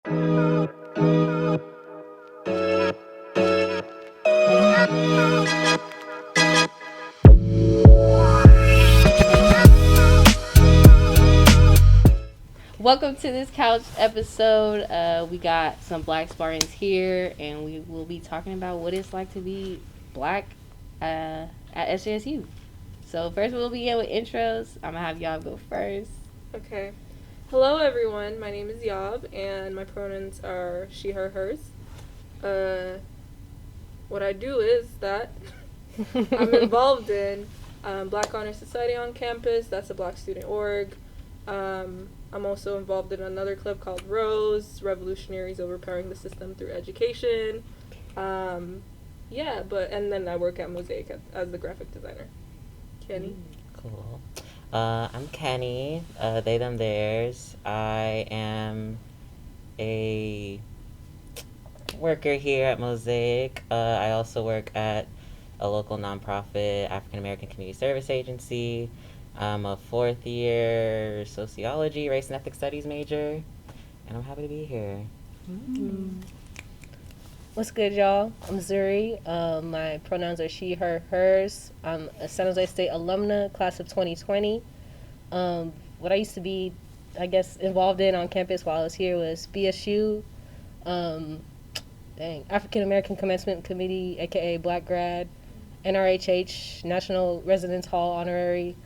Welcome to this couch episode. We got some Black Spartans here, and we will be talking about what it's like to be black at SJSU. So first we'll begin with intros. I'm gonna have y'all go first. Okay. Hello, everyone. My name is Yeab, and my pronouns are she, her, hers. What I do is that I'm involved in Black Honor Society on campus. That's a Black student org. I'm also involved in another club called Rose, Revolutionaries Overpowering the System Through Education. And then I work at Mosaic as the graphic designer. Kenny? Cool. I'm Kenny, they, them, theirs. I am a worker here at Mosaic. I also work at a local nonprofit African American Community Service Agency. I'm a fourth year sociology, race and ethnic studies major, and I'm happy to be here. Mm-hmm. What's good, y'all? I'm Zuri. My pronouns are she, her, hers. I'm a San Jose State alumna, class of 2020. What I used to be, I guess, involved in on campus while I was here was BSU, African American Commencement Committee, aka Black Grad, NRHH, National Residence Hall Honorary,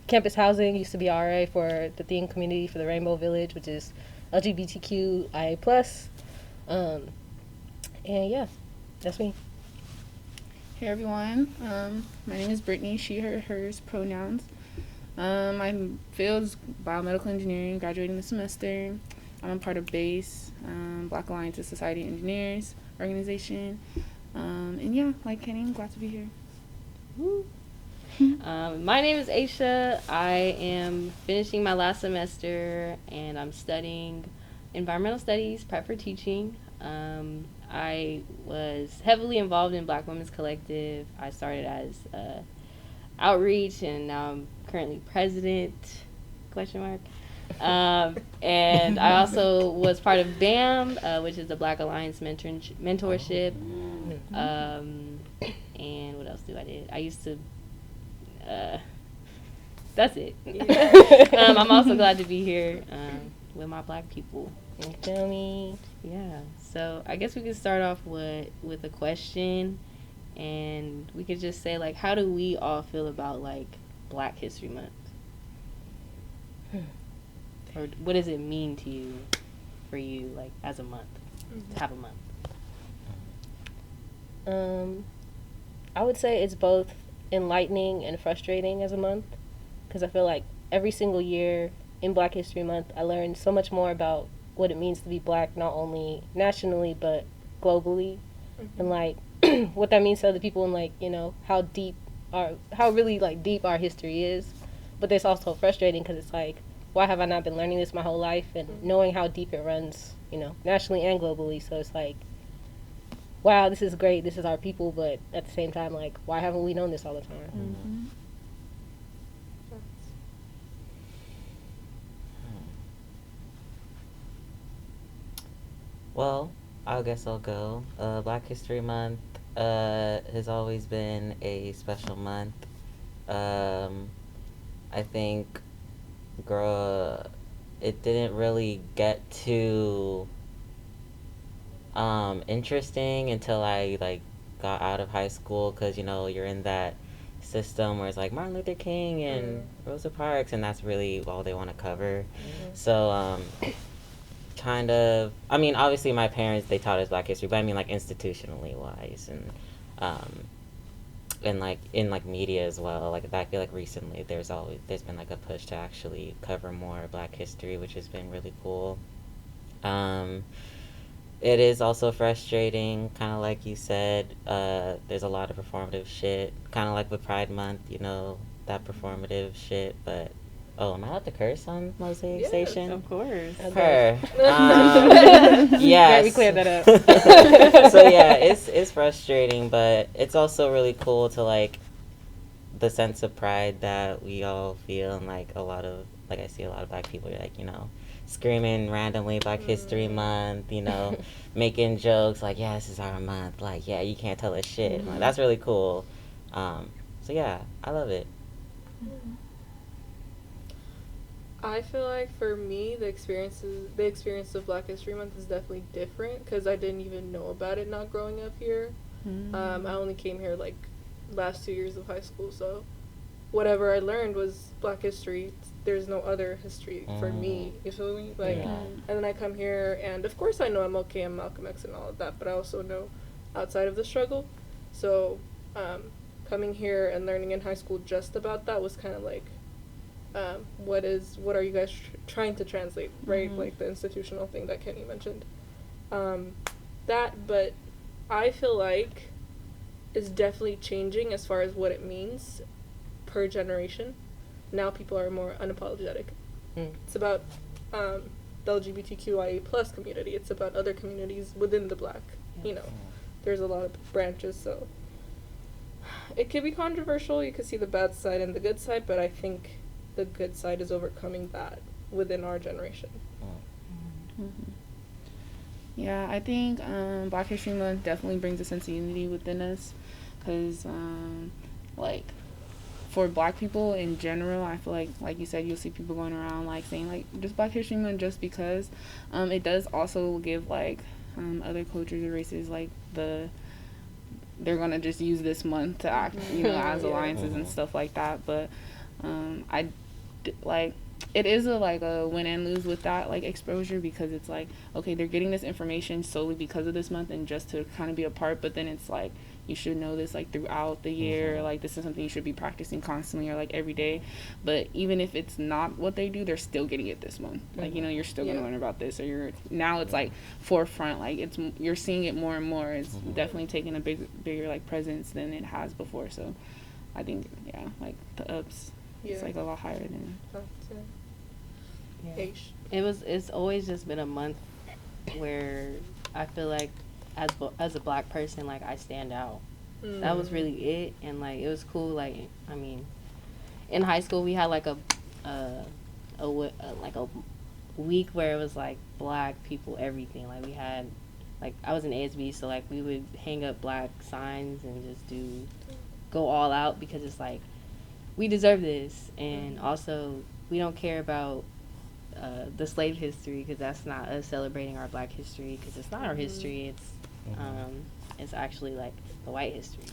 campus housing, used to be RA for the theme community for the Rainbow Village, which is LGBTQIA+. And yeah, that's me. Hey everyone, my name is Britanie, she, her, hers pronouns. My field is biomedical engineering, graduating this semester. I'm a part of BASE, Black Alliance of Society Engineers organization. And yeah, like Kenny, I'm glad to be here. Woo. My name is Aisha. I am finishing my last semester and I'm studying environmental studies, prep for teaching. I was heavily involved in Black Women's Collective. I started as outreach and now I'm currently president, ? And I also was part of BAM, which is the Black Alliance mentorship. And what else I did? I used to that's it. I'm also glad to be here with my Black people. You feel me? Yeah. So I guess we could start off with a question, and we could just say, like, how do we all feel about, like, Black History Month? Or what does it mean to you, for you, like, as a month, to have a month? I would say it's both enlightening and frustrating as a month, because I feel like every single year in Black History Month I learn so much more about what it means to be Black, not only nationally but globally, and like what that means to other people, and like, you know, how really like deep our history is. But it's also frustrating because it's like, why have I not been learning this my whole life, and knowing how deep it runs, you know, nationally and globally. So it's like, wow, this is great, this is our people, but at the same time, like, why haven't we known this all the time? Mm-hmm. Well, I guess I'll go. Black History Month has always been a special month. I think, it didn't really get too interesting until I like got out of high school, because, you know, you're in that system where it's like Martin Luther King and Rosa Parks, and that's really all they want to cover. So kind of, I mean, obviously my parents, they taught us Black history, but I mean, like, institutionally wise, and like in like media as well. Like, I feel like recently there's been like a push to actually cover more Black history, which has been really cool. It is also frustrating, kind of like you said. There's a lot of performative shit, kind of like with Pride Month, you know, that performative shit. But am I allowed to curse on Mosaic Station? Of course. Her. Yes. We cleared that up. So yeah, it's frustrating, but it's also really cool to like the sense of pride that we all feel, and like I see a lot of Black people, like, you know, screaming randomly Black History Month, you know, making jokes like, yeah, this is our month. Like, yeah, you can't tell us shit. Like, that's really cool. So, yeah, I love it. I feel like for me, the experience of Black History Month is definitely different because I didn't even know about it not growing up here. I only came here like last 2 years of high school, so whatever I learned was Black history. There's no other history for me. You feel me? Like, and then I come here, and of course I know MLK and Malcolm X and all of that, but I also know outside of the struggle. So, coming here and learning in high school just about that was kind of like, what are you guys trying to translate, right? Like the institutional thing that Kenny mentioned. But I feel like is definitely changing as far as what it means per generation. Now people are more unapologetic. It's about the LGBTQIA plus community. It's about other communities within the Black. You know, there's a lot of branches, so it could be controversial. You could see the bad side and the good side, but I think the good side is overcoming that within our generation. Yeah, I think Black History Month definitely brings a sense of unity within us, because like for Black people in general, I feel like you said, you'll see people going around like saying like just Black History Month just because. It does also give like other cultures or races like they're gonna just use this month to act, you know, as alliances and stuff like that. But it is a win and lose with that like exposure, because it's like, okay, they're getting this information solely because of this month and just to kind of be a part, but then it's like you should know this like throughout the year, like this is something you should be practicing constantly or like every day. But even if it's not what they do, they're still getting it this month. Like, you know, you're still gonna learn about this, or now it's like forefront, like you're seeing it more and more. It's definitely taking a bigger like presence than it has before. So I think like the ups, it's like a lot higher than It's always just been a month where I feel like as a Black person, like I stand out. That was really it. And like it was cool. Like, I mean, in high school we had like a week where it was like Black people everything. Like we had, like, I was in ASB, so like we would hang up Black signs and just go all out, because it's like we deserve this. And also we don't care about the slave history, because that's not us celebrating our Black history, because it's not our history. It's actually like the white history,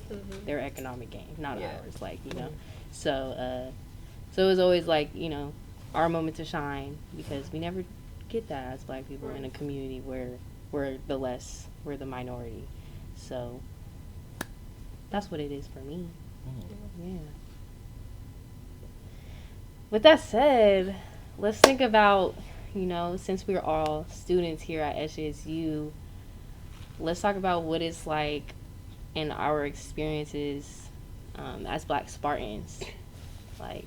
their economic gain, not ours. Like, you know, so it was always like, you know, our moment to shine, because we never get that as Black people in a community where we're the minority. So that's what it is for me. Yeah. With that said, let's think about, you know, since we're all students here at SJSU, let's talk about what it's like in our experiences as Black Spartans. Like,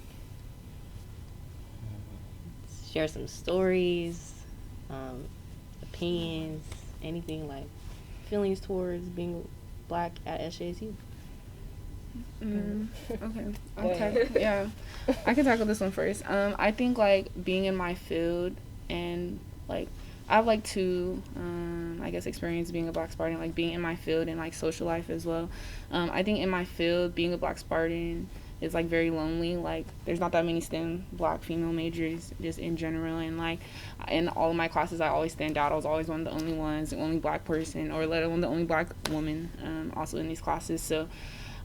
share some stories, opinions, anything, like feelings towards being Black at SJSU. Okay. Yeah, I can tackle this one first. I think like being in my field, and like I have like two I guess experience being a Black Spartan, like being in my field and like social life as well. I think in my field, being a Black Spartan is like very lonely. Like there's not that many STEM Black female majors just in general, and like in all of my classes I always stand out. I was always one of the only ones, the only Black person, or let alone the only Black woman also in these classes. So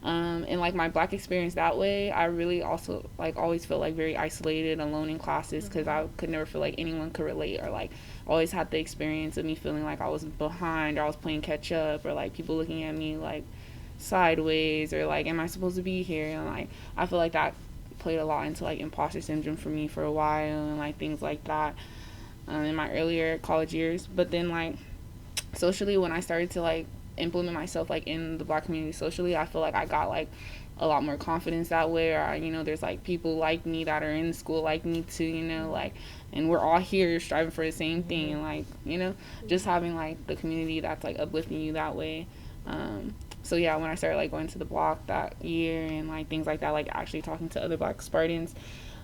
and like my Black experience that way, I really also like always felt like very isolated, alone in classes, because I could never feel like anyone could relate, or like always had the experience of me feeling like I was behind, or I was playing catch up, or like people looking at me like sideways, or like, am I supposed to be here? And like I feel like that played a lot into like imposter syndrome for me for a while, and like things like that in my earlier college years. But then like socially, when I started to like implement myself like in the Black community socially, I feel like I got like a lot more confidence that way, or you know, there's like people like me that are in school like me too, you know, like, and we're all here striving for the same thing, and like, you know, just having like the community that's like uplifting you that way. So yeah, when I started like going to the block that year and like things like that, like actually talking to other Black Spartans,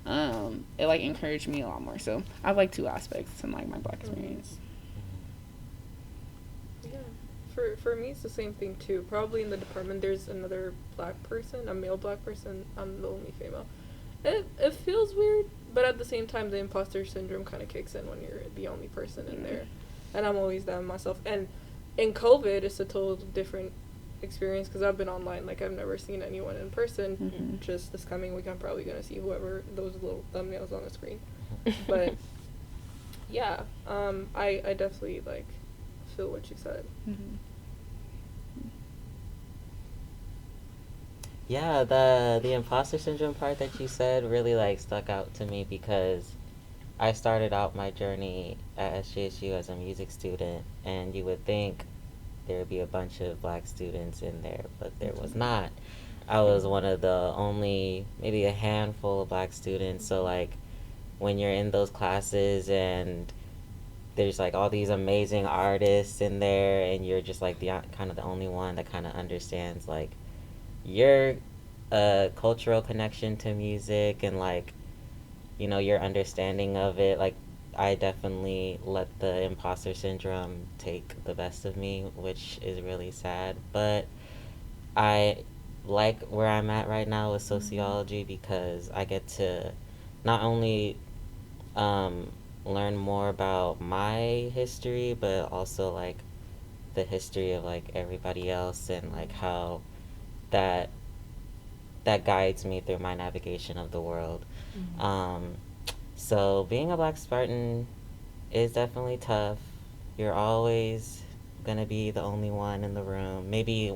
it like encouraged me a lot more. So I have like two aspects in like my Black experience. Yeah. For me, it's the same thing too. Probably in the department, there's another Black person, a male Black person. I'm the only female. It feels weird, but at the same time, the imposter syndrome kind of kicks in when you're the only person in there. And I'm always that myself. And in COVID, it's a total different experience because I've been online. Like, I've never seen anyone in person. Just this coming week, I'm probably going to see whoever those little thumbnails on the screen. But, yeah, I definitely, like, feel what you said. Yeah, the imposter syndrome part that you said really like stuck out to me because I started out my journey at SJSU as a music student, and you would think there would be a bunch of Black students in there, but there was not. I was one of the only, maybe a handful of Black students, so like when you're in those classes and there's like all these amazing artists in there and you're just like the kind of the only one that kind of understands like your cultural connection to music and like, you know, your understanding of it, like I definitely let the imposter syndrome take the best of me, which is really sad. But I like where I'm at right now with sociology because I get to not only learn more about my history, but also like the history of like everybody else and like how that guides me through my navigation of the world. So being a Black Spartan is definitely tough. You're always gonna be the only one in the room, maybe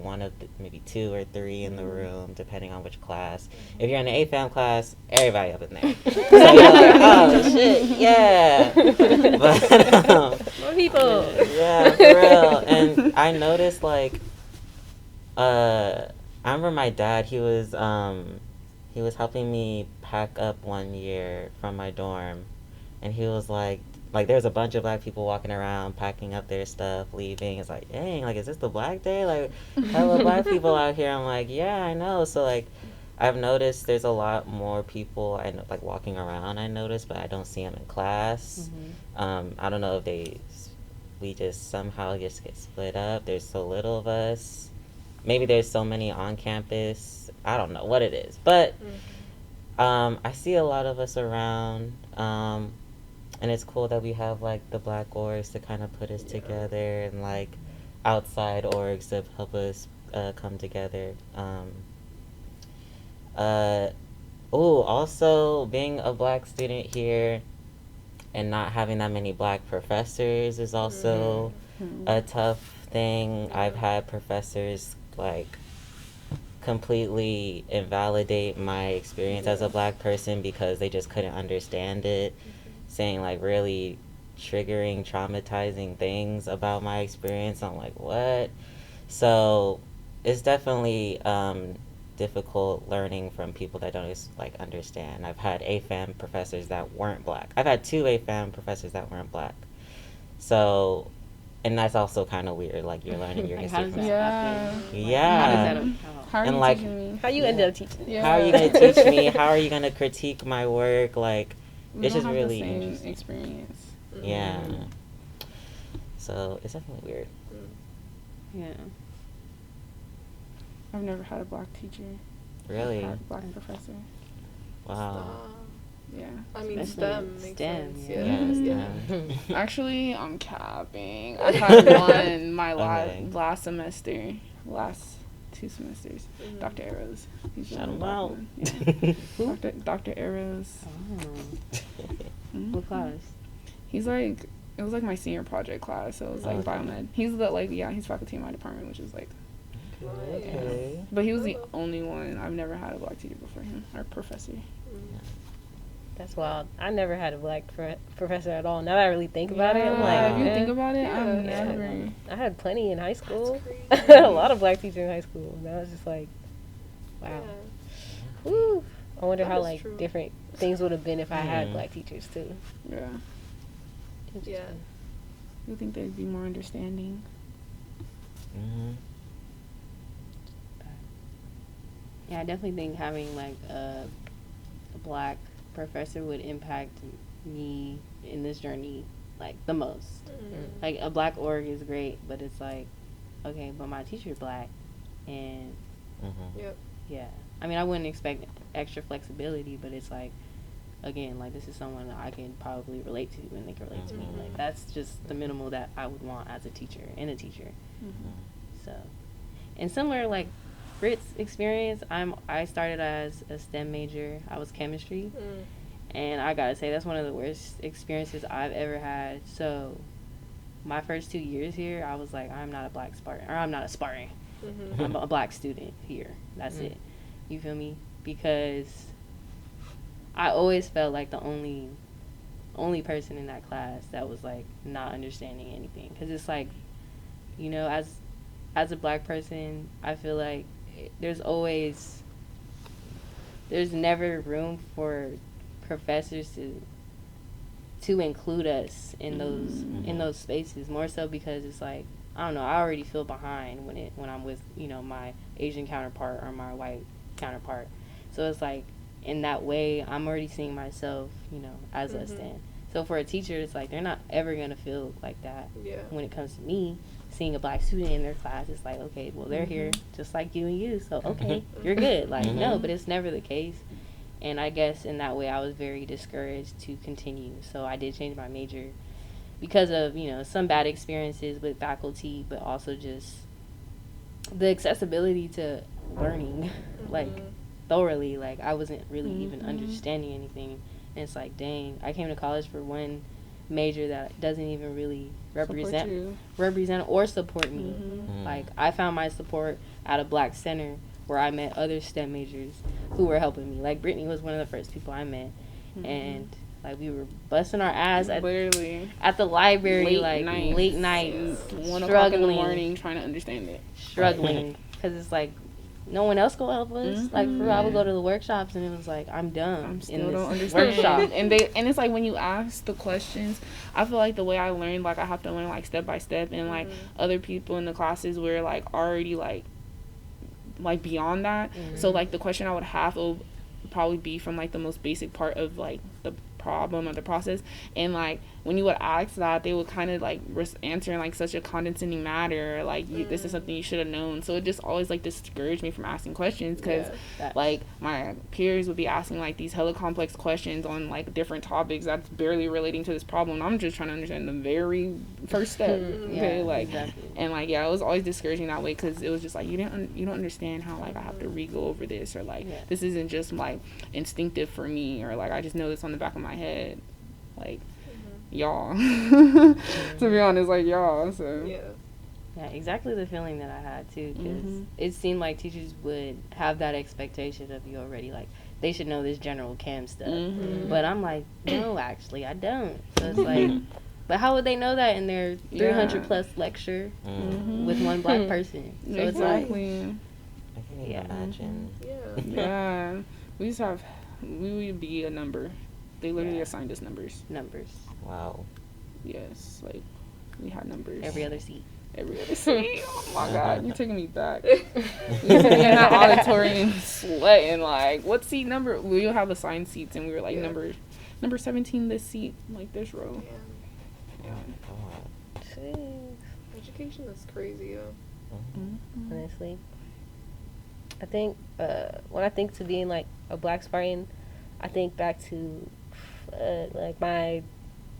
maybe 2 or 3 in the room, depending on which class. If you're in an AFAM class, everybody up in there. So you're like, oh shit, yeah. But More people. yeah, for real. And I noticed like, I remember my dad. He was helping me pack up one year from my dorm, and he was like there's a bunch of Black people walking around packing up their stuff, leaving. It's like, dang, like is this the Black Day? Like hella Black people out here. I'm like, yeah, I know. So like, I've noticed there's a lot more people I know like walking around. I noticed, but I don't see them in class. I don't know if we just somehow just get split up. There's so little of us. Maybe there's so many on campus. I don't know what it is. But I see a lot of us around. And it's cool that we have like the Black orgs to kind of put us together and like outside orgs to help us come together. Also being a Black student here and not having that many Black professors is also a tough thing. I've had professors like completely invalidate my experience as a Black person because they just couldn't understand it, saying like really triggering, traumatizing things about my experience. I'm like, what? So it's definitely difficult learning from people that don't like understand. I've had AFAM professors that weren't Black. I've had 2 AFAM professors that weren't Black. So, and that's also kind of weird. Like you're learning your Like, history. how does that happen? Yeah. How are And, you like, teaching me? How you end up teaching? Yeah. How are you going to teach me? How are you going to critique my work? Like, We it's don't just have really the same interesting. experience. Yeah. So it's definitely weird. Yeah. I've never had a Black teacher. Really? I've had a Black professor. Wow. Yeah. I mean, Especially STEM makes STEM, sense. Yeah. Actually, I'm capping. I had one my Okay. last semester, last 2 semesters. Dr. Arrows. He's the Shout only him Black out. one. Yeah. Dr. Arrows. What class? He's like, it was like my senior project class, so it was like Okay. biomed. He's the he's faculty in my department, which is like, Okay. but he was the only one. I've never had a Black teacher before him, or professor. That's wild. I never had a Black professor at all. Now that I really think about it, I'm Yeah, like, if you eh. think about it, I've Yeah. never. I had plenty in high school. That's crazy. A lot of Black teachers in high school. Now it's just like, wow. Woo. I wonder That how is like true. different things would have been if I had Mhm. Black teachers too. Yeah. Yeah. You think they'd be more understanding? Mhm. Yeah, I definitely think having like a Black professor would impact me in this journey like the most. Mm. Like a black org is great, but it's like, okay, but my teacher's black, and Yep. yeah, I mean I wouldn't expect extra flexibility, but it's like, again, like this is someone that I can probably relate to and they can relate to me. Like that's just the minimal that I would want as a teacher and a teacher. So, and similar like Brit's experience, I started as a STEM major. I was chemistry, and I gotta say that's one of the worst experiences I've ever had. So, my first 2 years here, I was like, I'm not a Black Spartan, or I'm not a Spartan. I'm a black student here. That's it. You feel me? Because I always felt like the only person in that class that was like not understanding anything. Because it's like, you know, as a black person, I feel like there's never room for professors to include us in those spaces, more so because it's like, I don't know, I already feel behind when I'm with, you know, my Asian counterpart or my white counterpart. So it's like, in that way, I'm already seeing myself, you know, as less than. So for a teacher, it's like they're not ever going to feel like that. Yeah. When it comes to me, seeing a black student in their class, it's like, okay, well, they're here just like you and you, so okay, you're good. Like, no, but it's never the case. And I guess in that way, I was very discouraged to continue. So I did change my major because of, you know, some bad experiences with faculty, but also just the accessibility to learning, like, thoroughly. Like, I wasn't really even understanding anything. And it's like, dang, I came to college for one major that doesn't even really represent or support me. Like, I found my support at a black center where I met other STEM majors who were helping me. Like, Britanie was one of the first people I met. And, like, we were busting our ass at the library, late nights, 1 o'clock in the morning, trying to understand it. Struggling. Because it's like, no one else gonna help us. Like, for real, I would go to the workshops and it was like, I'm dumb. I still don't understand. Workshop. And it's like when you ask the questions, I feel like the way I learned, like I have to learn like step by step, and like other people in the classes were like already like beyond that. So like the question I would have will probably be from like the most basic part of like the problem or the process, and like when you would ask that, they would kind of like answer in like such a condescending manner, like this is something you should have known. So it just always like discouraged me from asking questions, because like my peers would be asking like these hella complex questions on like different topics that's barely relating to this problem. I'm just trying to understand the very first step. Okay, like exactly. And like it was always discouraging that way, because it was just like you don't understand how like I have to re-go over this, or like this isn't just like instinctive for me, or like I just know this on the back of my head, like y'all. To be honest, like y'all. So yeah, exactly the feeling that I had too, because it seemed like teachers would have that expectation of you already, like they should know this general chem stuff. But I'm like, no, actually I don't. So it's like, but how would they know that in their 300 plus lecture with one black person? So it's like, I can't even imagine. Yeah, we would be a number. They literally assigned us numbers. Wow. Yes, like we had numbers. Every other seat. Oh my God, you're taking me back. We were sitting in that auditorium sweating, like, what seat number? We will have assigned seats, and we were like, number 17, this seat, like this row. Education is crazy, though. Honestly, I think when I think to being like a Black Spartan, I think back to like my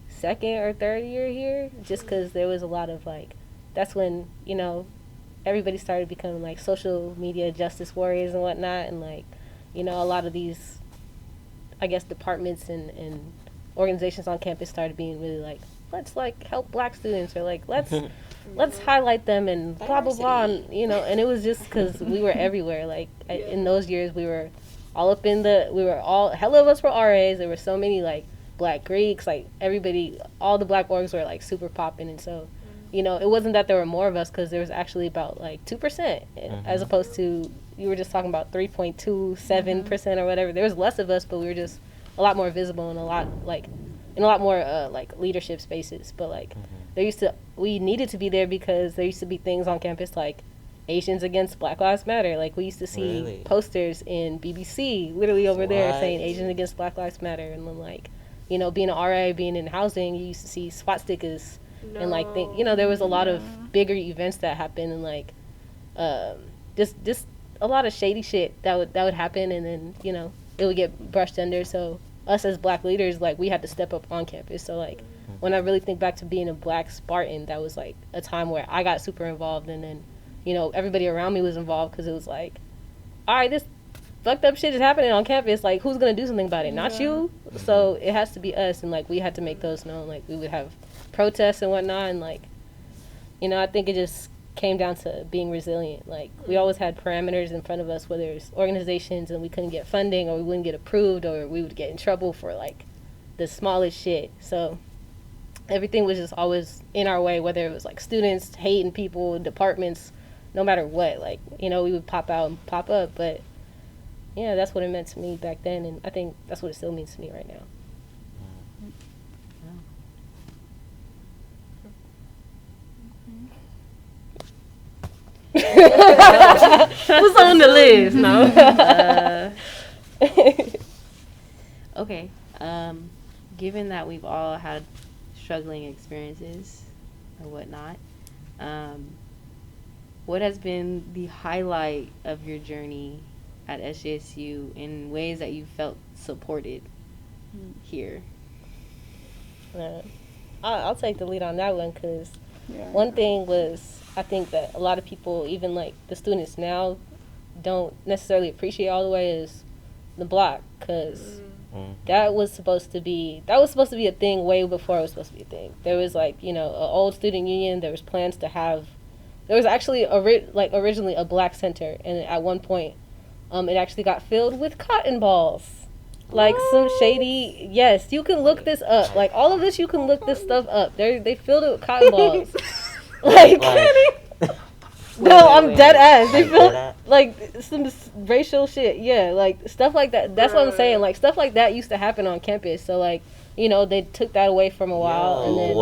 second or third year here, just because there was a lot of like, that's when, you know, everybody started becoming like social media justice warriors and whatnot, and like, you know, a lot of these, I guess, departments and organizations on campus started being really like, let's like help black students, or like let's highlight them and blah blah blah, and you know, and it was just because we were everywhere. Like in those years, we were all hella of us were RAs. There were so many like black Greeks, like everybody, all the black orgs were like super popping, and so, you know, it wasn't that there were more of us, because there was actually about like 2%, as opposed to, you were just talking about 3.27% or whatever. There was less of us, but we were just a lot more visible and a lot more like leadership spaces. But like we needed to be there because there used to be things on campus like Asians Against Black Lives Matter. Like, we used to see Really? posters in BBC literally over there What? saying Asians Against Black Lives Matter. And then, like, you know, being an RA, being in housing, you used to see SWAT stickers. No. And, like, you know, there was a lot of bigger events that happened, and, like, just a lot of shady shit that would happen, and then, you know, it would get brushed under. So us as Black leaders, like, we had to step up on campus. So, like, when I really think back to being a Black Spartan, that was, like, a time where I got super involved, and then, you know, everybody around me was involved, because it was like, all right, this fucked up shit is happening on campus. Like, who's going to do something about it? Not you. So it has to be us, and, like, we had to make those known. Like, we would have protests and whatnot, and, like, you know, I think it just came down to being resilient. Like, we always had parameters in front of us, whether it's organizations and we couldn't get funding, or we wouldn't get approved, or we would get in trouble for, like, the smallest shit. So everything was just always in our way, whether it was, like, students hating people, departments, no matter what. Like, you know, we would pop out and pop up. But yeah, that's what it meant to me back then, and I think that's what it still means to me right now. What's on the list? No. Okay. Given that we've all had struggling experiences or whatnot, what has been the highlight of your journey at SJSU in ways that you felt supported here? I'll take the lead on that one, because one thing was, I think that a lot of people, even like the students now, don't necessarily appreciate all the way, is the block, because that was supposed to be a thing way before it was supposed to be a thing. There was, like, you know, an old student union. There was plans to have, there was actually originally a black center, and at one point it actually got filled with cotton balls. Like, some shady, yes, you can look this up. Like, all of this, you can look this stuff up. They filled it with cotton balls. Like, no, I'm dead ass. They filled, like, some racial shit. Yeah, like, stuff like that. That's what I'm saying. Like, stuff like that used to happen on campus. So, like, you know, they took that away from a while. And then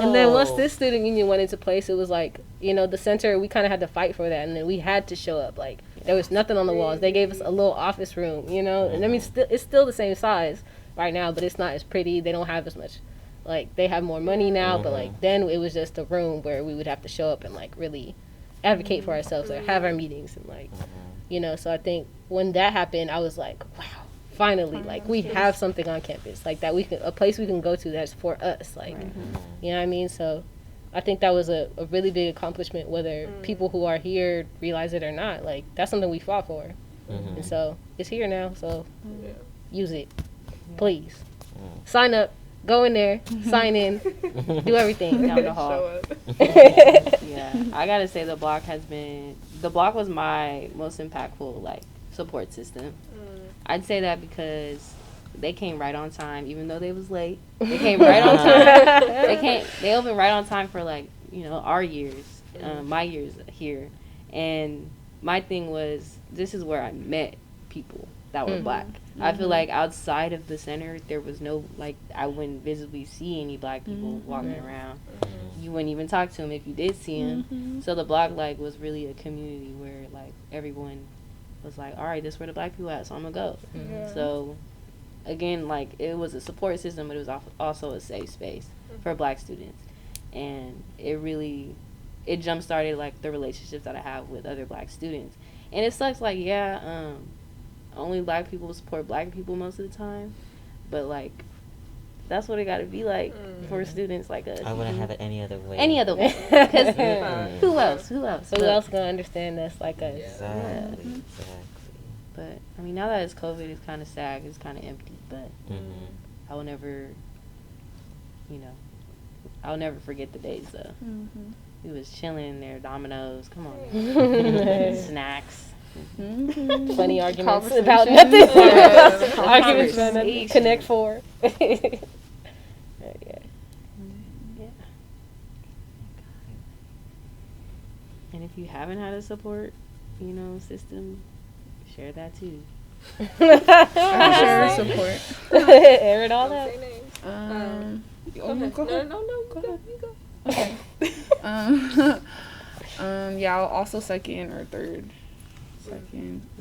and then once this student union went into place, it was like, you know, the center, we kind of had to fight for that. And then we had to show up. Like, there was nothing on the walls. They gave us a little office room, you know. And I mean, it's still the same size right now, but it's not as pretty. They don't have as much, like, they have more money now, but, like, then it was just a room where we would have to show up and, like, really advocate for ourselves, or have our meetings, and, like, you know. So I think when that happened, I was like, wow, finally, like, we have something on campus, like, that we can, a place we can go to that's for us, like, you know what I mean? So I think that was a really big accomplishment, whether people who are here realize it or not. Like, that's something we fought for. And so it's here now, so use it, please. Sign up, go in there, sign in, do everything down the hall. Yeah, I gotta say the block was my most impactful, like, support system. I'd say that because they came right on time, even though they was late. They came right on time. They opened right on time for, like, you know, our years, my years here. And my thing was, this is where I met people that were black. I feel like outside of the center, there was no, like, I wouldn't visibly see any black people walking around. You wouldn't even talk to them if you did see them. So the block, like, was really a community where, like, everyone was like, all right, this is where the black people at, so I'm gonna go. So again, like, it was a support system, but it was also a safe space for black students. And it jump started, like, the relationships that I have with other black students. And it sucks, like, only black people support black people most of the time, but, like, that's what it got to be like for students like us. I wouldn't have it any other way. Because who else? Who else gonna understand us like us? Exactly. But I mean, now that it's COVID, it's kind of sad. It's kind of empty. But I will never, you know, I'll never forget the days though. We was chilling in there, Dominoes. Come on, snacks. Funny arguments about nothing. Arguments about nothing. Connect Four. And if you haven't had a support, you know, system, share that too. Share support. Air it all out. Go ahead. No, go ahead. You go. Okay. Yeah, I'll also second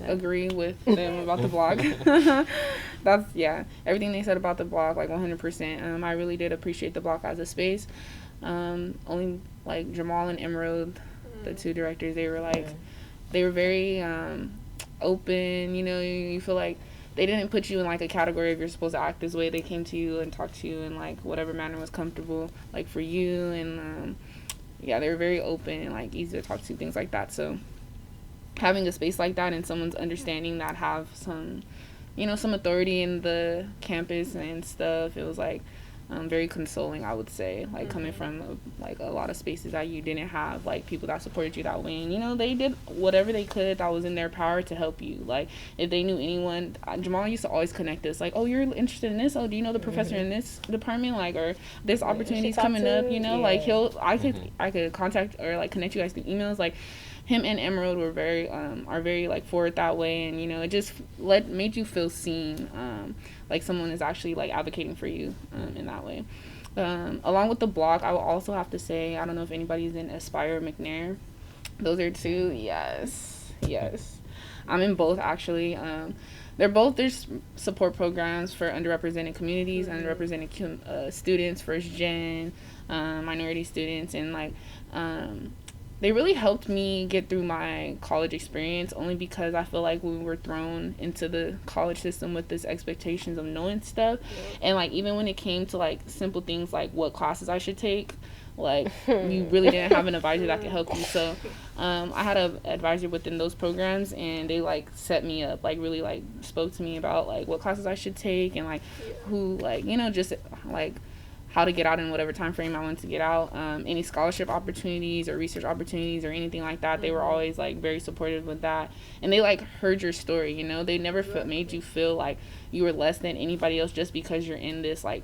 agree with them about the blog. That's, everything they said about the blog, like 100%. I really did appreciate the blog as a space. Only like Jamal and Emerald, the two directors, they were very open. You feel like they didn't put you in like a category of you're supposed to act this way. They came to you and talked to you in like whatever manner was comfortable like for you, and they were very open and like easy to talk to, things like that. So having a space like that and someone's understanding that have some authority in the campus and stuff, it was like very consoling, I would say, like coming from like a lot of spaces that you didn't have like people that supported you that way, and they did whatever they could that was in their power to help you. Like if they knew anyone, Jamal used to always connect us, like, oh, you're interested in this, oh, do you know the professor in this department, like, or this opportunity's coming up, like I could contact or like connect you guys through emails. Like him and Emerald were are very like forward that way, and it just made you feel seen, like someone is actually like advocating for you in that way. Along with the blog, I will also have to say, I don't know if anybody's in Aspire or McNair. Those are two. Yes. I'm in both, actually. There's support programs for underrepresented communities, underrepresented students, first gen, minority students, and like they really helped me get through my college experience, only because I feel like we were thrown into the college system with this expectations of knowing stuff. And like even when it came to like simple things like what classes I should take, like you really didn't have an advisor that could help you. So I had an advisor within those programs, and they like set me up, like really like spoke to me about like what classes I should take, and like who, like, just like how to get out in whatever time frame I wanted to get out, any scholarship opportunities or research opportunities or anything like that. They were always like very supportive with that, and they like heard your story. They never made you feel like you were less than anybody else just because you're in this like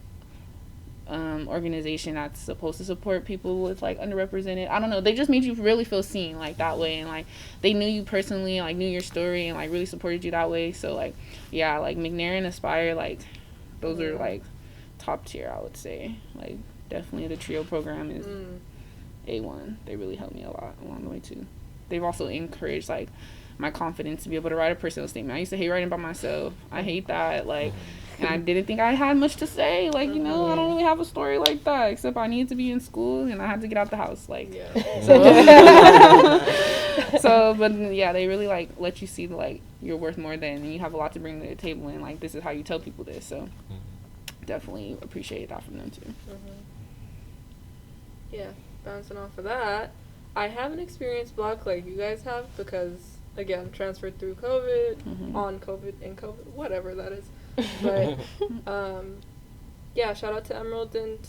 organization that's supposed to support people with like underrepresented. I don't know, they just made you really feel seen like that way, and like they knew you personally, like knew your story, and like really supported you that way. So like like McNair and Aspire, like those are like top tier, I would say. Like definitely the trio program is A1. They really helped me a lot along the way too. They've also encouraged like my confidence to be able to write a personal statement. I used to hate writing by myself. I hate that, like, and I didn't think I had much to say, like, I don't really have a story like that, except I needed to be in school and I had to get out the house, like, so but they really like let you see like you're worth more than, and you have a lot to bring to the table, and like this is how you tell people this. So definitely appreciate that from them too. Bouncing off of that, I haven't experienced block like you guys have, because again, transferred through COVID, on COVID, in COVID, whatever that is. But shout out to Emerald and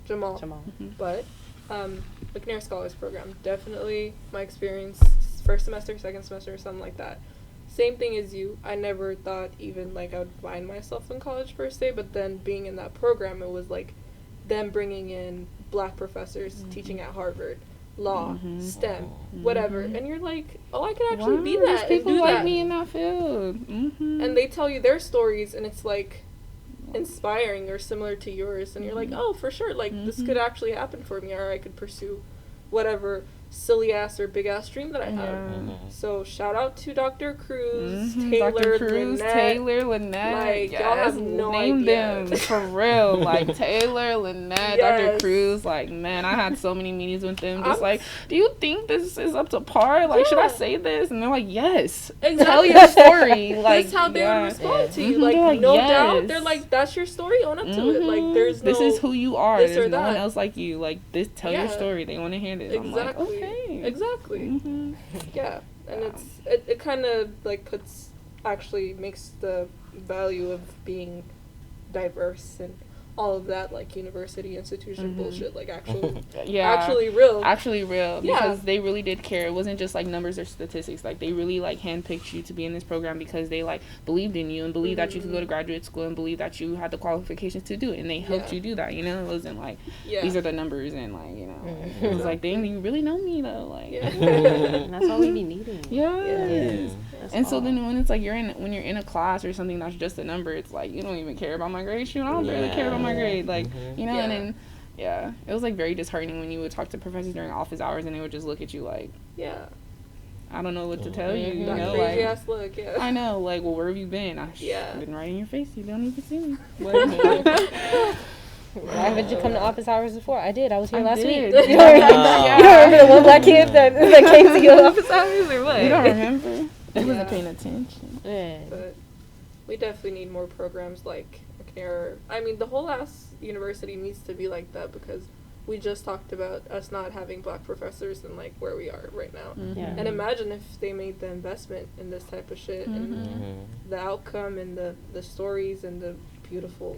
Jamal. But McNair Scholars Program, definitely my experience, first semester, second semester, something like that. Same thing as you. I never thought even like I would find myself in college per se, but then being in that program, it was like them bringing in Black professors teaching at Harvard, law, STEM, whatever, and you're like, oh, I can actually be that and do like that. Me in that field, and they tell you their stories, and it's like inspiring or similar to yours, and you're like, oh, for sure, like this could actually happen for me, or I could pursue whatever silly ass or big ass dream that I have. So shout out to Dr. Cruz, Taylor, Lynette. Like, y'all have no idea. Them for real. Like Taylor, Lynette, Dr. Cruz. Like, man, I had so many meetings with them. Just like, do you think this is up to par? Like, should I say this? And they're like, yes. Exactly. Tell your story. Like, that's how they would respond to you. Like no doubt. They're like, that's your story. Own up to it. Like, there's no. This is who you are. There's no that. one else like you. Like, this. Tell your story. They want to hear this. Exactly. I'm like, okay. Exactly. Yeah, and it kind of like makes the value of being diverse and all of that, like university institution bullshit, like actually real, because they really did care. It wasn't just like numbers or statistics. Like they really like handpicked you to be in this program because they like believed in you and believed that you could go to graduate school and believed that you had the qualifications to do it, and they helped you do that. It wasn't like these are the numbers, and like it was like, dang, you really know me though, like that's all we be needing. And so then when it's like when you're in a class or something that's just a number, it's like you don't even care about my grade. Shoot, I don't really care about my grade, like and then Yeah, it was like very disheartening when you would talk to professors during office hours and they would just look at you like, Yeah. I don't know what to tell you, you That know, crazy like, ass look, yeah. I know, like, well, where have you been? I've Yeah. been right in your face, you don't even see me. Why haven't you come to office hours before? I did. I was here last did. week. You Yeah. don't remember the one black kid that came to your office hours or what? You don't remember? He Yeah. wasn't paying attention. Yeah. But we definitely need more programs like CARE. I mean, the whole ass university needs to be like that because we just talked about us not having black professors and like where we are right now. Mm-hmm. Yeah. And imagine if they made the investment in this type of shit and the outcome and the stories and the beautiful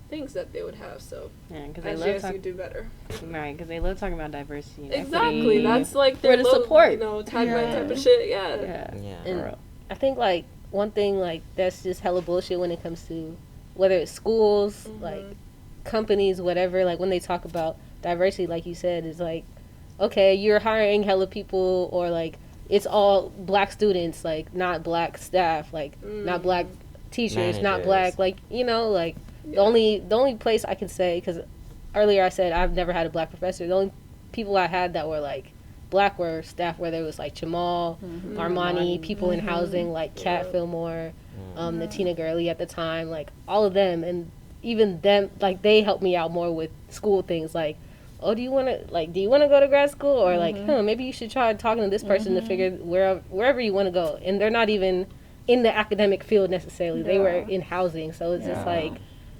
things that they would have. So Yeah, because they SJSU love do better. right, because they love talking about diversity. And Exactly. equity. That's like We're their the little, support. you know, tagline Yeah. type of shit. Yeah. Yeah. Yeah. For And real. I think like one thing like that's just hella bullshit when it comes to whether it's schools, like companies, whatever, like when they talk about diversity, like you said, is like, okay, you're hiring hella people or like it's all black students, like not black staff, like not black teachers, not Managers. black, like, you know, like the only place I can say, because earlier I said I've never had a black professor, the only people I had that were like black were staff where there was like Jamal, Armani, people in housing like Kat Fillmore, the Tina Gurley at the time, like all of them, and even them, like they helped me out more with school things, like, oh, do you want to go to grad school, or like, maybe you should try talking to this person to figure wherever you want to go, and they're not even in the academic field necessarily, they were in housing, so it's just like,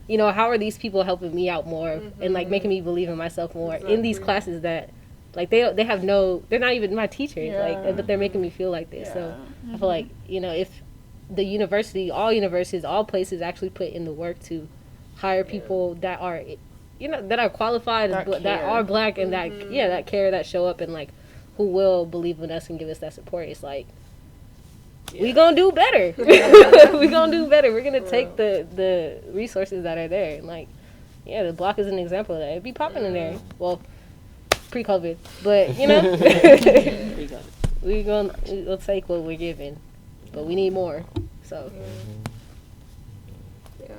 you know, how are these people helping me out more and like making me believe in myself more in these classes that like they have no, they're not even my teachers, like, but they're making me feel like this. So I feel like, you know, if the university, all places actually put in the work to hire people that are, you know, that are qualified, that are black, and that that care, that show up, and like who will believe in us and give us that support, it's like we gonna do better. We gonna do better. We're gonna take the resources that are there, and like, yeah, the block is an example of that. It'd be popping in there. Well, pre-COVID, but you know, we'll take what we're given, but we need more. So Yeah.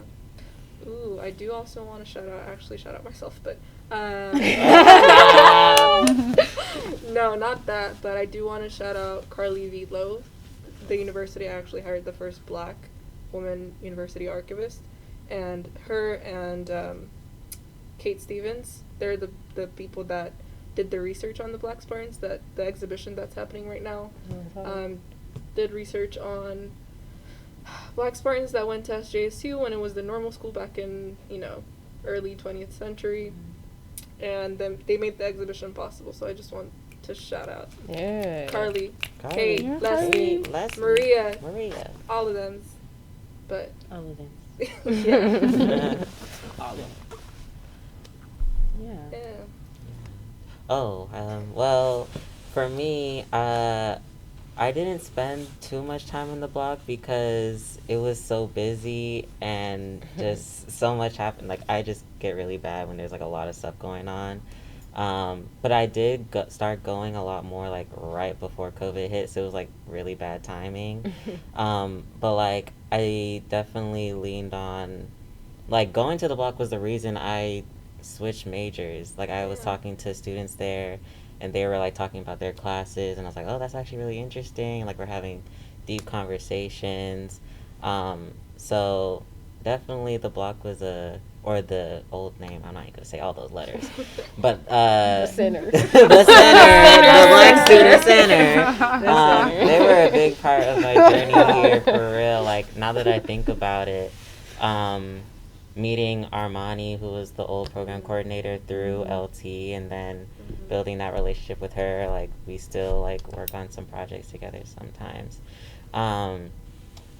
Ooh, I do also want to shout out myself, but no, not that, but I do want to shout out Carly Velo, the university I actually hired the first black woman university archivist, and her and Kate Stevens, they're the people that did the research on the Black Spartans, that the exhibition that's happening right now. Did research on Black Spartans that went to SJSU when it was the normal school back in, you know, early 20th century. And then they made the exhibition possible, so I just want to shout out Carly, Kate, Leslie, Maria, all of them. But All of them. yeah. All of them. Yeah. Yeah. Oh, well, for me, I didn't spend too much time on the block because it was so busy and just so much happened. Like, I just get really bad when there's like a lot of stuff going on. But I did start going a lot more like right before COVID hit, so it was like really bad timing. But like I definitely leaned on, like, going to the block was the reason I switched majors. Like, I was talking to students there, and they were like talking about their classes, and I was like, oh, that's actually really interesting. Like, we're having deep conversations. So definitely the block was or the old name, I'm not even gonna say all those letters, but the center, the Black Student Center. They were a big part of my journey here, for real. Like, now that I think about it, meeting Armani, who was the old program coordinator through LT, and then building that relationship with her, like, we still like work on some projects together sometimes.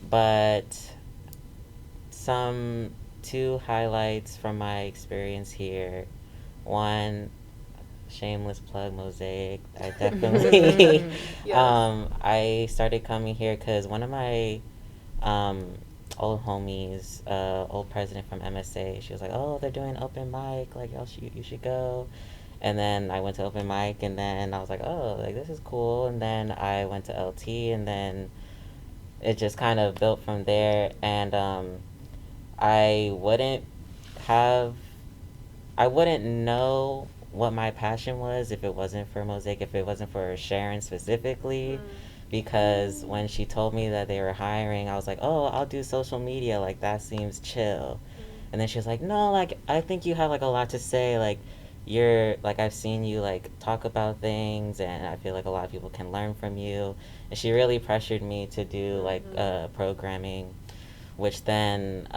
But two highlights from my experience here. One, shameless plug, Mosaic. I definitely I started coming here because one of my old homies, old president from MSA, she was like, oh, they're doing open mic, like, you should go. And then I went to open mic, and then I was like, oh, like, this is cool. And then I went to LT, and then it just kind of built from there. And I wouldn't have I wouldn't know what my passion was if it wasn't for Mosaic, if it wasn't for Sharon specifically. Because when she told me that they were hiring, I was like, oh, I'll do social media. Like, that seems chill. And then she was like, no, like, I think you have, like, a lot to say. Like, you're, like, I've seen you, like, talk about things, and I feel like a lot of people can learn from you. And she really pressured me to do, like, programming, which then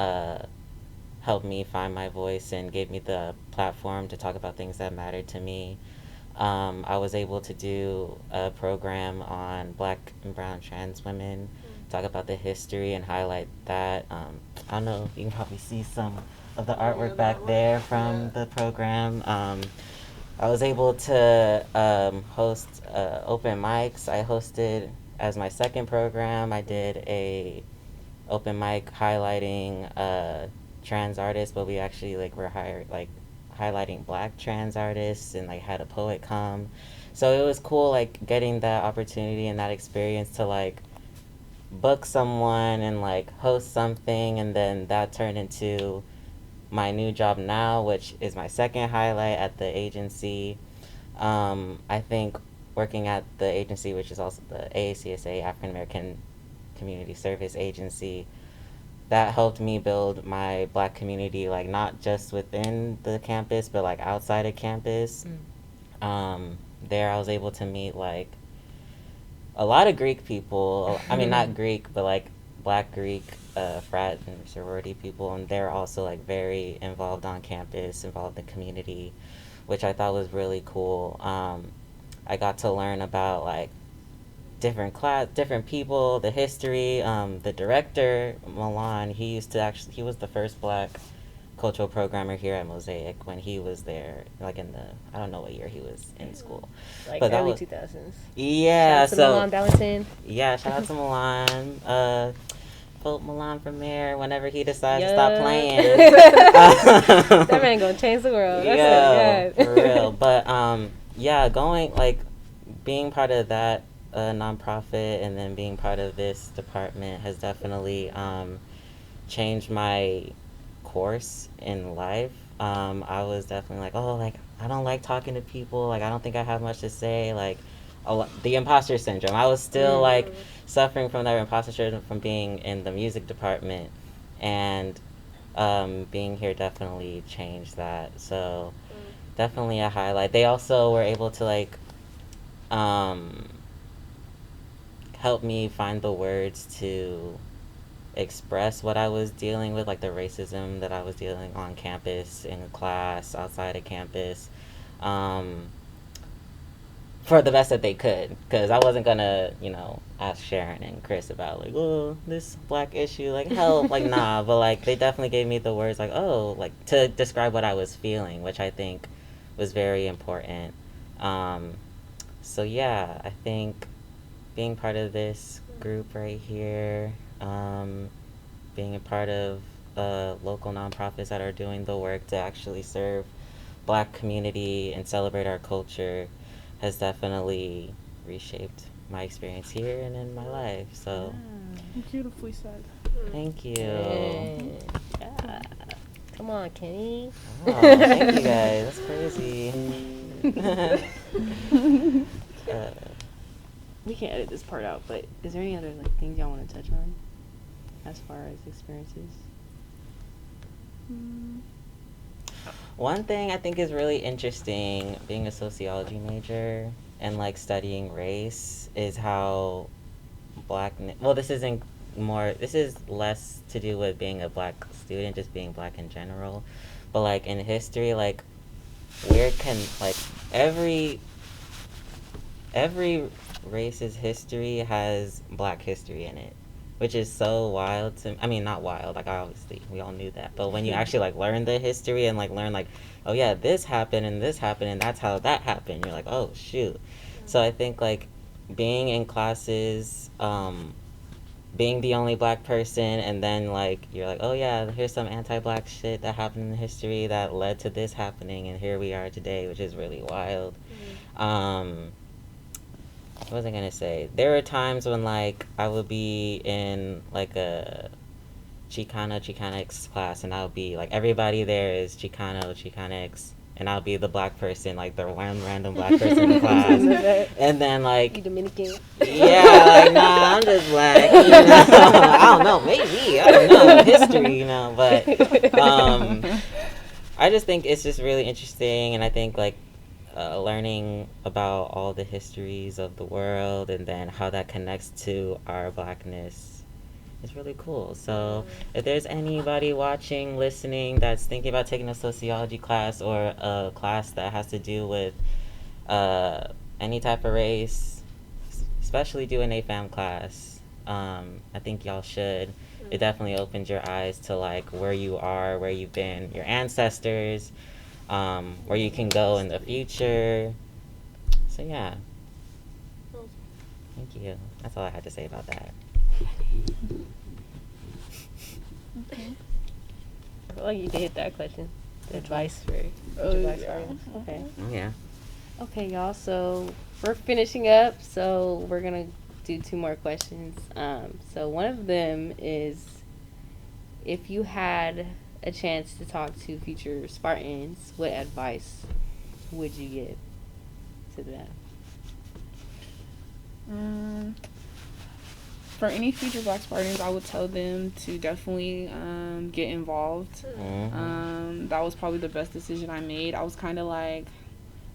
helped me find my voice and gave me the platform to talk about things that mattered to me. I was able to do a program on Black and brown trans women, talk about the history and highlight that. I don't know, you can probably see some of the artwork back there from the program. I was able to host open mics. I hosted as my second program. I did a open mic highlighting trans artists, but we actually like were hired like highlighting Black trans artists and like had a poet come. So it was cool like getting that opportunity and that experience to like book someone and like host something, and then that turned into my new job now, which is my second highlight at the agency. I think working at the agency, which is also the AACSA, African American Community Service Agency, that helped me build my Black community, like not just within the campus, but like outside of campus. There I was able to meet like a lot of Greek people. I mean, not Greek, but like Black Greek frat and sorority people, and they're also like very involved on campus, involved in the community, which I thought was really cool. I got to learn about like different people, the history. The director Milan, he was the first Black cultural programmer here at Mosaic when he was there, like in the, I don't know what year he was in school, Like but early 2000s. Yeah, shout out to Milan Valentin. Yeah, shout out to Milan. Vote Milan for mayor whenever he decides to stop playing. That man gonna change the world. That's for real. But yeah, being part of that nonprofit and then being part of this department has definitely changed my course in life. I was definitely like, oh, like I don't like talking to people. Like I don't think I have much to say. Like the imposter syndrome. I was still like suffering from that imposter syndrome from being in the music department, and being here definitely changed that. So definitely a highlight. They also were able to like help me find the words to express what I was dealing with, like the racism that I was dealing on campus, in class, outside of campus, for the best that they could. Because I wasn't gonna, ask Sharon and Chris about like, oh, this Black issue, like help, like nah. But like they definitely gave me the words, like oh, like to describe what I was feeling, which I think was very important. So yeah, I think being part of this group right here, being a part of local nonprofits that are doing the work to actually serve Black community and celebrate our culture has definitely reshaped my experience here and in my life. So Beautifully said. thank you. Yeah. Come on, Kenny. Oh, thank you guys. That's crazy. We can edit this part out, but is there any other like things y'all want to touch on as far as experiences? One thing I think is really interesting being a sociology major and like studying race is how this is less to do with being a Black student, just being Black in general, but like in history, like where can like every race's history has Black history in it, which is so wild to, I mean, not wild, like obviously we all knew that, but when you actually like learn the history and like learn like, oh yeah, this happened and that's how that happened, you're like, oh shoot. So I think like being in classes, being the only Black person, and then like you're like, oh yeah, here's some anti-Black shit that happened in history that led to this happening, and here we are today, which is really wild. What was I gonna say? There were times when like I would be in like a Chicanics class, and I'll be like, everybody there is Chicanics, and I'll be the black person, like the one random black person in the class. And then like, You Dominican. yeah, like, nah, I'm just black, you know. I don't know, maybe, I don't know, history, you know, but I just think it's just really interesting, and I think like learning about all the histories of the world and then how that connects to our blackness is really cool. So if there's anybody watching, listening, that's thinking about taking a sociology class or a class that has to do with any type of race, especially do an AFAM class, I think y'all should. It definitely opens your eyes to like where you are, where you've been, your ancestors, where you can go in the future. So yeah. Thank you. That's all I had to say about that. Okay. I feel like you can hit that question. The advice for Yeah. okay. Oh yeah. Okay, y'all. So we're finishing up. So we're gonna do 2 more questions. So one of them is, if you had a chance to talk to future Spartans, what advice would you give to them? For any future Black Spartans, I would tell them to definitely get involved. That was probably the best decision I made. I was kind of like,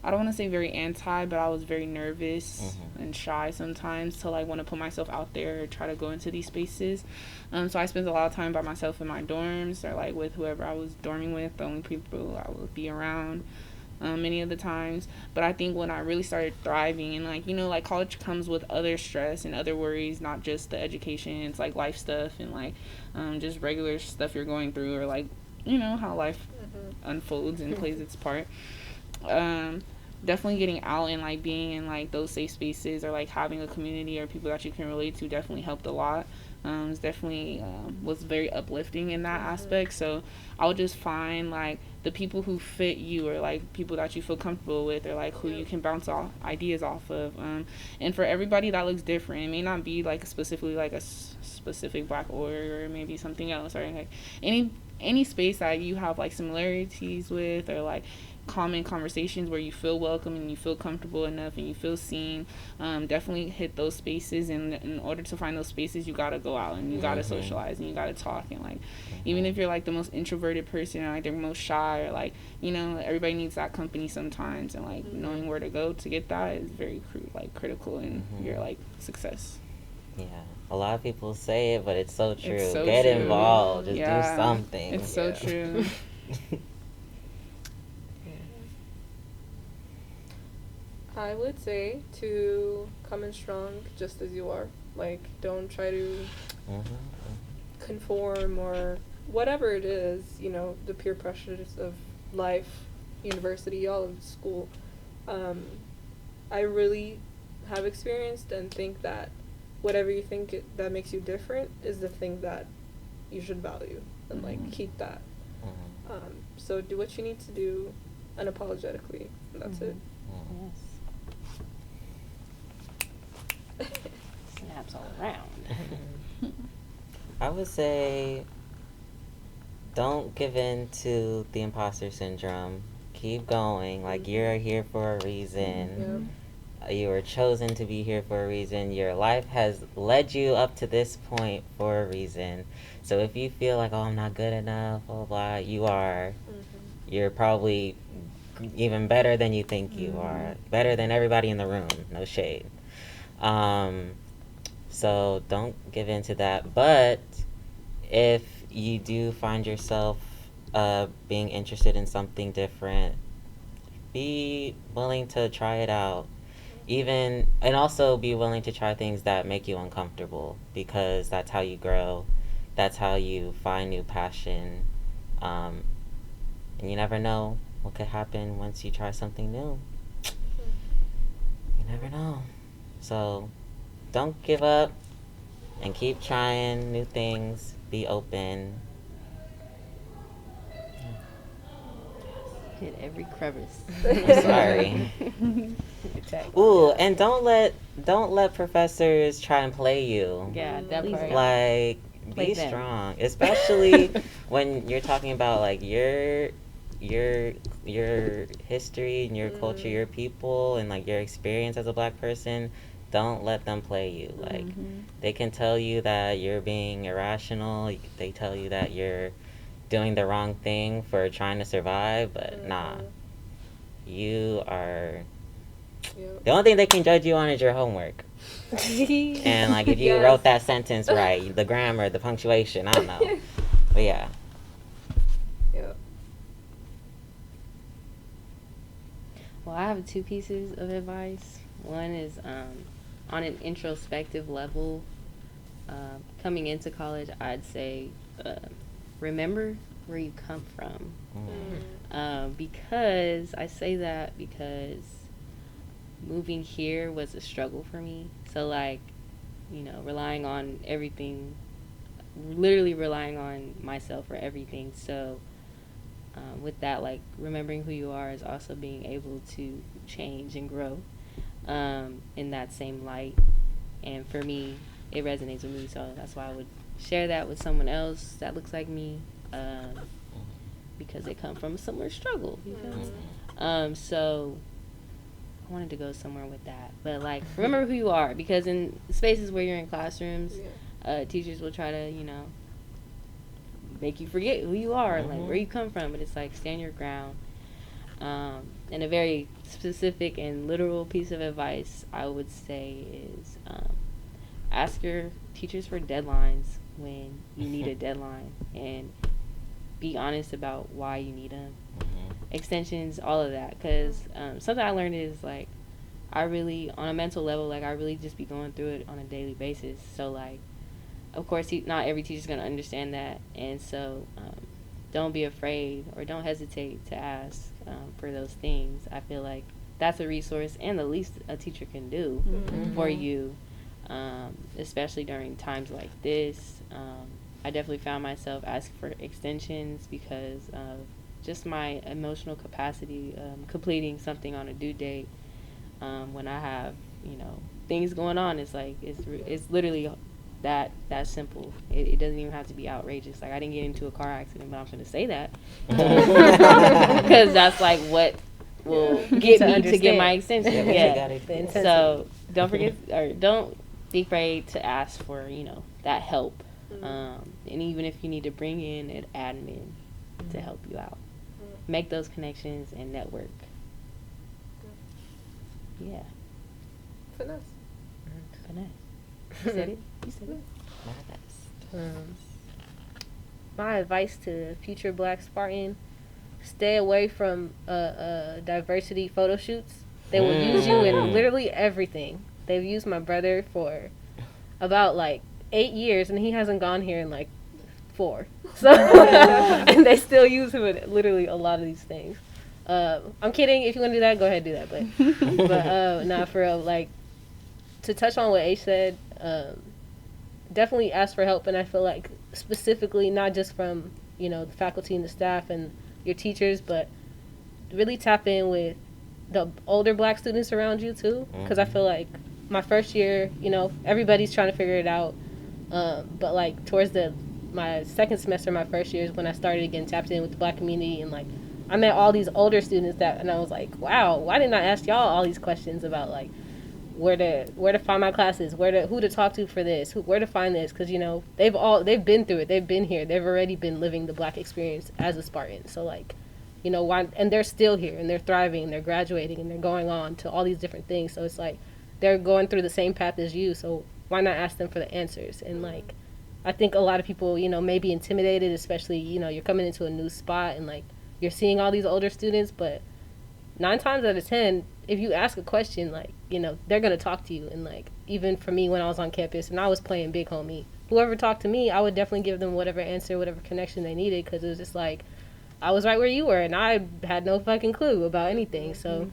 I don't want to say very anti, but I was very nervous and shy sometimes to like want to put myself out there or try to go into these spaces. So I spent a lot of time by myself in my dorms or like with whoever I was dorming with, the only people I would be around many of the times. But I think when I really started thriving and like, you know, like college comes with other stress and other worries, not just the education, it's like life stuff and like just regular stuff you're going through, or like, you know, how life unfolds and plays its part. Definitely getting out and like being in like those safe spaces or like having a community or people that you can relate to definitely helped a lot. It's definitely was very uplifting in that aspect. So I would just find like the people who fit you, or like people that you feel comfortable with, or like who you can bounce off ideas off of. And for everybody that looks different. It may not be like specifically like a specific Black org, or maybe something else, or like any space that you have like similarities with, or like common conversations where you feel welcome and you feel comfortable enough and you feel seen. Definitely hit those spaces, and in order to find those spaces you gotta go out and you gotta socialize and you gotta talk, and like even if you're like the most introverted person or like the most shy, or like, you know, everybody needs that company sometimes, and like knowing where to go to get that is very critical in your like success. Yeah, a lot of people say it, but it's so true. It's so Get true. involved. Just do something. It's so true. I would say to come in strong just as you are. Like, don't try to conform or whatever it is, you know, the peer pressures of life, university, all of school. I really have experienced and think that whatever you think that makes you different is the thing that you should value and like keep that. So do what you need to do unapologetically, and that's it. Yes. Snaps all around. I would say don't give in to the imposter syndrome. Keep going. Like, you're here for a reason. You were chosen to be here for a reason. Your life has led you up to this point for a reason. So if you feel like, oh, I'm not good enough, blah, blah, blah, you are. You're probably even better than you think you are. Better than everybody in the room. No shade. So don't give in to that. But if you do find yourself being interested in something different, be willing to try it out. And also be willing to try things that make you uncomfortable, because that's how you grow. That's how you find new passion. And you never know what could happen once you try something new. You never know. So don't give up and keep trying new things. Be open. Hit every crevice. I'm sorry. Ooh, and don't let professors try and play you. Yeah, that part. Like, play Be them. strong, especially when you're talking about like your history and your culture, your people, and like your experience as a Black person. Don't let them play you. Like they can tell you that you're being irrational. They tell you that you're doing the wrong thing for trying to survive, but nah, you are. The only thing they can judge you on is your homework. And like if you wrote that sentence right, the grammar, the punctuation, I don't know. But yeah. Yeah. Well, I have 2 pieces of advice. One is on an introspective level. Coming into college, I'd say remember where you come from. Because I say that because moving here was a struggle for me. So like, you know, relying on everything, literally relying on myself for everything. So with that, like remembering who you are is also being able to change and grow in that same light. And for me, it resonates with me, so that's why I would share that with someone else that looks like me, because they come from a similar struggle, you know? So I wanted to go somewhere with that. But like, remember who you are, because in spaces where you're in classrooms, teachers will try to, you know, make you forget who you are, like where you come from. But it's like, stand your ground. And a very specific and literal piece of advice I would say is ask your teachers for deadlines when you need a deadline, and be honest about why you need them. Extensions, all of that, because something I learned is like, I really, on a mental level, like I really just be going through it on a daily basis. So like, of course, not every teacher's going to understand that, and so don't be afraid or don't hesitate to ask for those things. I feel like that's a resource and the least a teacher can do for you, especially during times like this. I definitely found myself asking for extensions because of just my emotional capacity, completing something on a due date. When I have, you know, things going on, it's like, it's literally that simple. It doesn't even have to be outrageous. Like, I didn't get into a car accident, but I'm going to say that because that's like what will get me to get my extension. So don't forget, or don't be afraid to ask for, you know, that help. And even if you need to bring in an admin to help you out, make those connections and network. Yeah. Finesse. You said it. You said it. My advice to future Black Spartan: stay away from diversity photo shoots. They will use you in literally everything. They've used my brother for about like 8 years, and he hasn't gone here in like 4. So and they still use him in literally a lot of these things. I'm kidding. If you want to do that, go ahead and do that. But nah, for real. Like, to touch on what Aisha said, definitely ask for help. And I feel like specifically not just from, you know, the faculty and the staff and your teachers, but really tap in with the older Black students around you too. Because I feel like my first year, you know, everybody's trying to figure it out. But like towards my second semester, my first year is when I started getting tapped in with the Black community, and like I met all these older students and I was like, wow, why didn't I ask y'all all these questions about like where to find my classes, who to talk to for this, where to find this, because, you know, they've been through it, they've been here, they've already been living the Black experience as a Spartan. So like, you know, why? And they're still here and they're thriving and they're graduating and they're going on to all these different things. So it's like they're going through the same path as you. So why not ask them for the answers? And like, I think a lot of people, you know, may be intimidated, especially, you know, you're coming into a new spot and like you're seeing all these older students, but 9 times out of 10, if you ask a question, like, you know, they're going to talk to you. And like, even for me, when I was on campus and I was playing big homie, whoever talked to me, I would definitely give them whatever answer, whatever connection they needed, because it was just like, I was right where you were and I had no fucking clue about anything. So,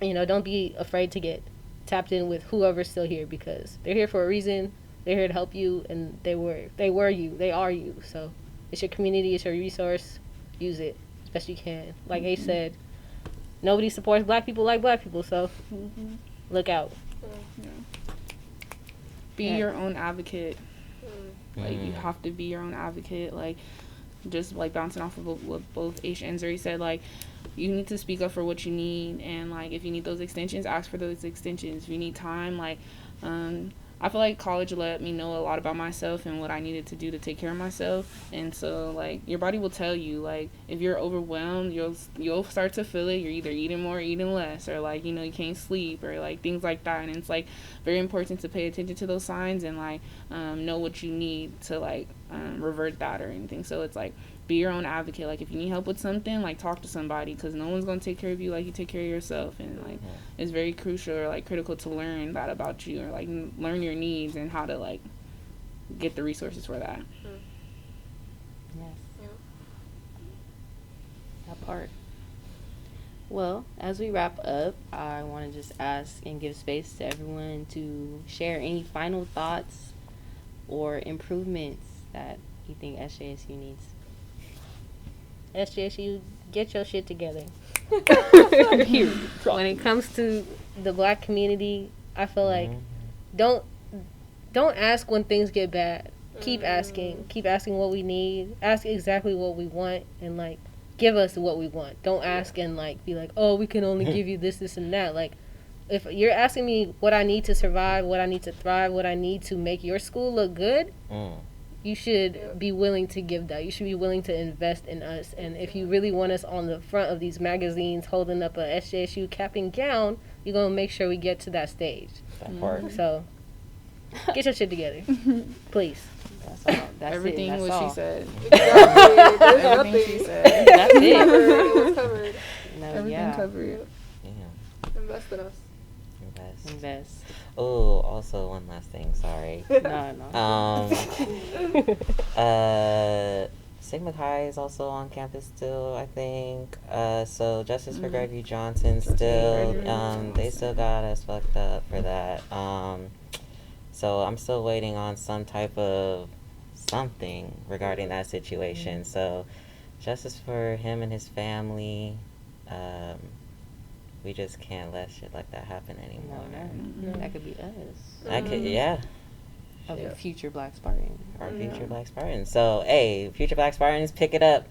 you know, don't be afraid to get tapped in with whoever's still here, because they're here for a reason. They're here to help you, and they are you. So it's your community, it's your resource. Use it as best you can. Like Ace said, nobody supports Black people like Black people, so look out. Be your own advocate. Like, you have to be your own advocate. Like, just, like, bouncing off of what both Aisha and Zuri said, like, you need to speak up for what you need. And, like, if you need those extensions, ask for those extensions. If you need time, like, I feel like college let me know a lot about myself and what I needed to do to take care of myself. And so, like, your body will tell you, like, if you're overwhelmed, you'll start to feel it. You're either eating more or eating less, or, like, you know, you can't sleep, or, like, things like that. And it's, like, very important to pay attention to those signs and, like, know what you need to, like, revert that or anything. So it's, like, be your own advocate. Like, if you need help with something, like, talk to somebody, because no one's going to take care of you like you take care of yourself. And, like, it's very crucial or, like, critical to learn that about you, or, like, learn your needs and how to, like, get the resources for that. Yes. That part. Well, as we wrap up, I want to just ask and give space to everyone to share any final thoughts or improvements that you think SJSU needs. SJSU, get your shit together. Period. When it comes to the black community, I feel like don't ask when things get bad. Keep asking what we need. Ask exactly what we want, and, like, give us what we want. Don't ask and, like, be like, oh, we can only give you this and that. Like, if you're asking me what I need to survive, what I need to thrive, what I need to make your school look good, you should be willing to give that. You should be willing to invest in us. And if you really want us on the front of these magazines holding up a SJSU cap and gown, you're going to make sure we get to that stage. That part. So, get your shit together. Please. That's all. That's Everything it. That's what all. she said. Exactly. There's Everything nothing. she said. That's it. It was covered. No, Everything covered. Yeah. Invest in us. Invest. Oh, also one last thing. Sorry. No. Sigma Chi is also on campus still, I think. So Justice for Gregory Johnson still. They still got us fucked up for that. So I'm still waiting on some type of something regarding that situation. So justice for him and his family. We just can't let shit like that happen anymore. No. That could be us. I could, yeah. Of a future Black Spartan. Our future Black Spartans. So, hey, future Black Spartans, pick it up.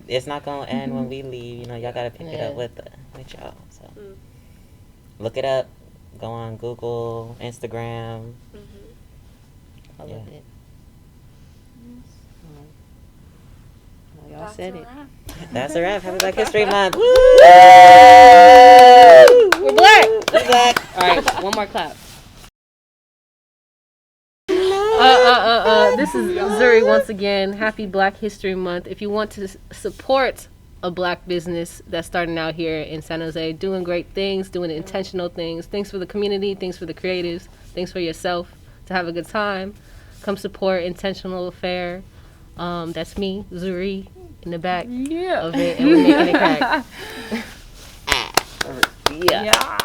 It's not going to end when we leave. You know, y'all got to pick it up with y'all. So, look it up. Go on Google, Instagram. I love it. Well, y'all said it. That's a wrap. Happy Black History Month. Woo! We're black. We're black. All right, one more clap. This is Zuri once again. Happy Black History Month. If you want to support a black business that's starting out here in San Jose, doing great things, doing intentional things, things for the community, things for the creatives, things for yourself, to have a good time, come support Intentional Affair. That's me, Zuri, in the back of it, and we're making it crack. Yeah.